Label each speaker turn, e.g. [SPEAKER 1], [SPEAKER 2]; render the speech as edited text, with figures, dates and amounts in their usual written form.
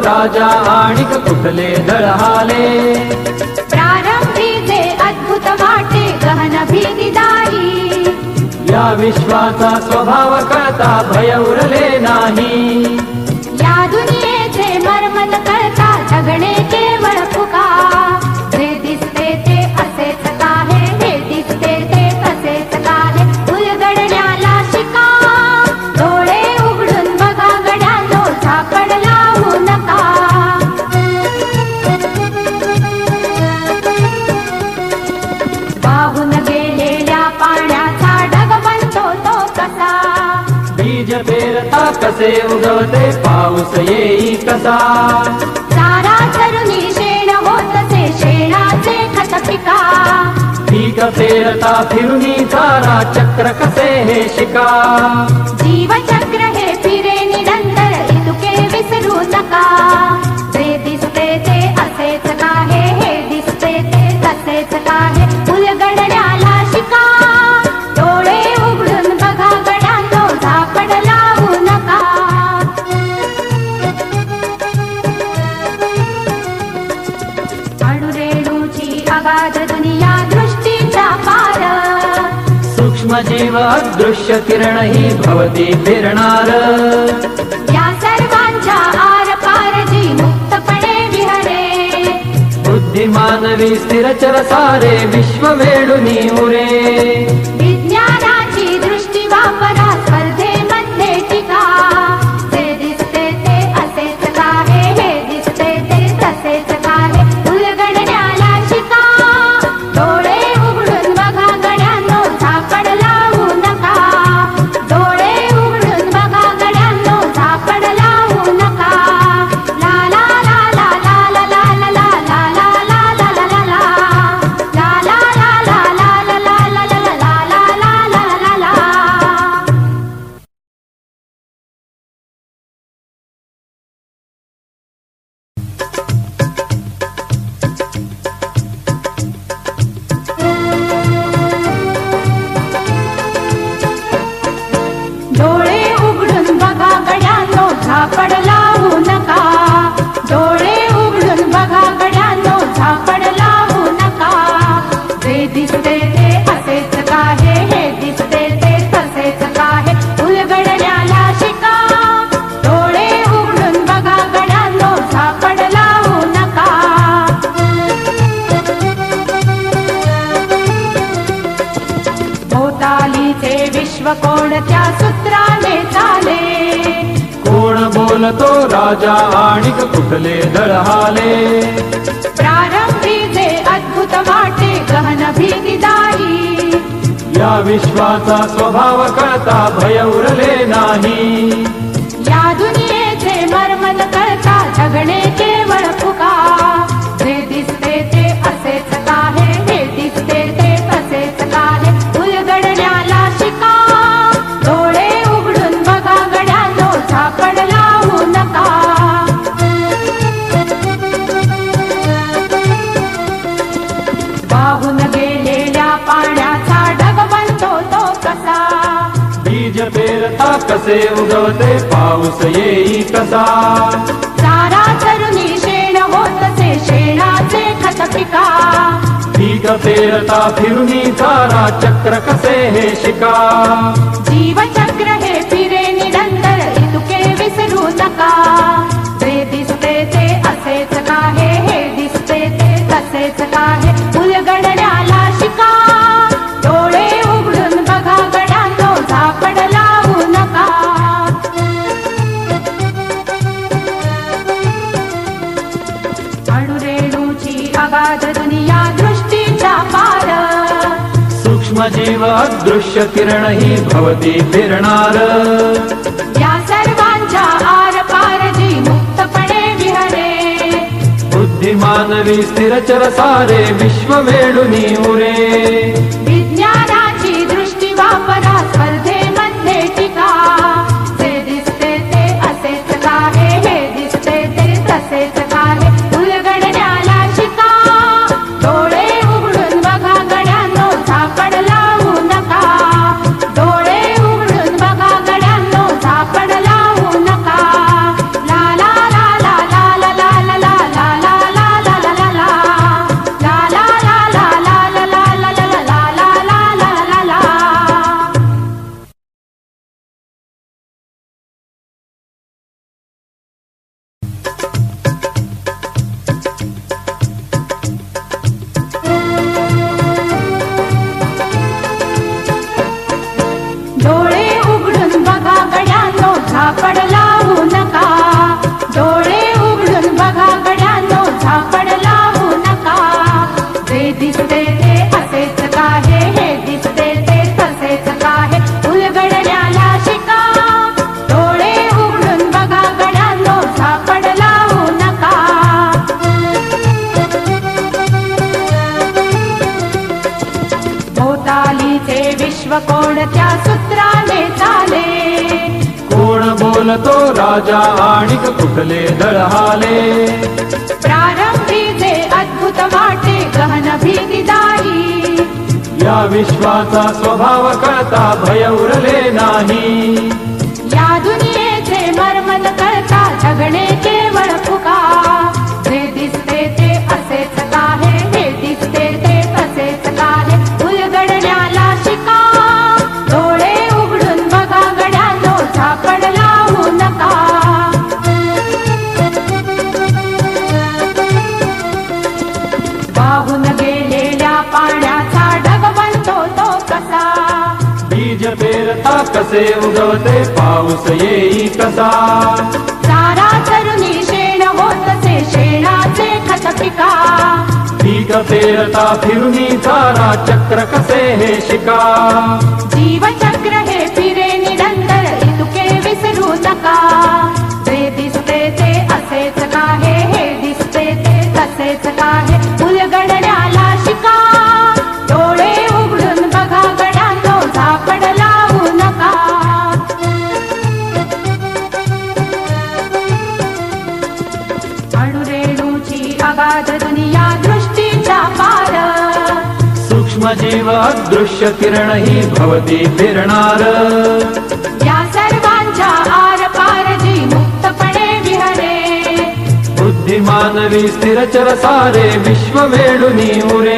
[SPEAKER 1] राजा आणिक कुठले दळहाले.
[SPEAKER 2] प्रारंभी जे अद्भुत वाटे गहन भीतीदायी,
[SPEAKER 1] या विश्वाचा स्वभाव कळता भय उरले नाही.
[SPEAKER 2] या दुनियेचे मर्मन कळता जगणे केवळ फुका. जे दिसते ते असेच काहे, हे दिसते ते असेच काहे, उलगडण्याला शिका. डोळे उघडून बघा गड्यांनो, झाकण लावू नका. वाहून गेलेल्या पाण्याचा ढग बनतो तो कसा.
[SPEAKER 1] बीज पेरता कसे उगवते पाऊस येई कसा.
[SPEAKER 2] सारा चरुनी शेण होतसे शेणाचे खत पिका.
[SPEAKER 1] पीक पेरता फिरुनी सारा चक्र कसे हे शिका.
[SPEAKER 2] जीवचक्र हे फिरे निरंतर इतुके विसरू नका. जे दिसते ते असेच काहे, हे दिसते ते तसेच काहे, उलगडण्याला शिका. डोळे उघडून बघा गड्यांनो, झाकण लावू नका. अणुरेणूची अगाध दुनिया दृष्टीचा पार.
[SPEAKER 1] सूक्ष्म जीव अदृश्य किरण ही भवती फिरणार.
[SPEAKER 2] या सर्वांच्या आर पार जी मुक्तपणे विहरे.
[SPEAKER 1] बुद्धिमानवी स्थिरचर सारे विश्व वेडुनी उरे.
[SPEAKER 2] विज्ञानाची दृष्टी वापरा स्पर्धेमध्ये टिका. जे दिसते ते असेच काहे, हे दिसते ते तसेच काहे, उलगडण्याला शिका. डोळे उघडून बघा गड्यांनो, झाकण लावू नका. डोळे उघडून बघा गड्यांनो, झाकण लावू नका. ला ला ला ला ला ला ला ला ला ला ला ला ला ला ला. ला ला ला ला ला ला ला ला ला ला ला ला ला ला. डोळे उघडून बघा गड्यांनो, झाकण लावू नका. डोळे उघडून बघा गड्यांनो, झाकण लावू नका. जे दिसते ते असेच काहे, हे दिसते ते तसेच काहे, उलगडण्याला शिका. डोळे उघडून बघा गड्यांनो, झाकण लावू नका. भोवतालीचे विश्व कोणत्या सूत्राने चाले.
[SPEAKER 1] कोण बोलतो राजा आणिक कुठले दळहाले.
[SPEAKER 2] प्रारंभी जे अद्भुत वाटे गहन भीतीदायी,
[SPEAKER 1] या विश्वाचा स्वभाव कळता भय उरले नाही.
[SPEAKER 2] या दुनियेचे मर्मन कळता जगणे केवळ फुका. जे दिसते ते असेच काहे, हे दिसते ते तसेच काहे, उलगडण्याला शिका. डोळे उघडून बघा गड्यांनो, झाकण लावू नका. वाहून गेलेल्या पाण्याचा ढग बनतो तो कसा.
[SPEAKER 1] बीज पेरता कसे उगवते पाऊस येई कसा.
[SPEAKER 2] सारा चरुनी शेण होतसे शेणाचे खत पिका.
[SPEAKER 1] पीक पेरता फिरुनी सारा चक्र कसे हे शिका.
[SPEAKER 2] जीवचक्र हे फिरे निरंतर इतुके विसरू नका. जे दिसते ते असेच काहे, हे दिसते ते तसेच काहे, उलगडण्याला शिका. डोळे उघडून बघा गड्यांनो, झाकण लावू नका. अणुरेणूची अगाध दुनिया दृष्टीचा पार.
[SPEAKER 1] सूक्ष्म जीव अदृश्य किरण ही भवती फिरणार.
[SPEAKER 2] या सर्वांच्या आर पार जी मुक्तपणे विहरे.
[SPEAKER 1] बुद्धिमानवी स्थिरचर सारे विश्व वेडुनी उरे.
[SPEAKER 2] विज्ञानाची दृष्टी वापरा स्पर्धेमध्ये टिका. जे दिसते ते असेच काहे, हे दिसते ते तसेच काहे, उलगडण्याला शिका. डोळे उघडून बघा गड्यांनो, झाकण लावू नका. डोळे उघडून बघा गड्यांनो, झाकण लावू नका. ला ला ला ला ला विश्व कोणत्या सूत्राने चाले,
[SPEAKER 1] कोण बोलतो राजा आणिक कुठले दळहाले,
[SPEAKER 2] प्रारंभी जे अद्भुत वाटे गहन भीतीदायी,
[SPEAKER 1] या विश्वाचा स्वभाव कळता भय उरले नाही,
[SPEAKER 2] या दुनियेचे मर्मन कळता जगणे केवळ फुका, जे दिसते ते असेच काहे, हे दिसते ते असेच काहे, उलगडण्याला शिका, डोळे उघडून बघा गड्यानो, झापड लावू नका. वाहून गेलेल्या पाण्याचा ढग बनतो तो कसा,
[SPEAKER 1] बीज पेरता कसे उगवते पाऊस येई कसा,
[SPEAKER 2] चारा चरुनी शेण होतसे शेणाचे खत पिका,
[SPEAKER 1] पीक पेरता फिरुनी चारा चक्र कसे हे शिका,
[SPEAKER 2] जीवचक्र हे फिरे निरंतर इतुके विसरू नका, जे दिसते ते असेच काहे, हे दिसते ते तसेच काहे, उलगडण्याला शिका, डोळे उघडून बघा गड्यांनो, झापड लावू नका. अणुरेणूची अगाध दुनिया दृष्टीच्या पार,
[SPEAKER 1] सूक्ष्म जीव अदृश्य किरण ही भवती फिरणार,
[SPEAKER 2] या सर्वांच्या आर पार जी मुक्तपणे विहरे,
[SPEAKER 1] बुद्धिमानवी स्थिरचर सारे विश्व वेडुनी उरे,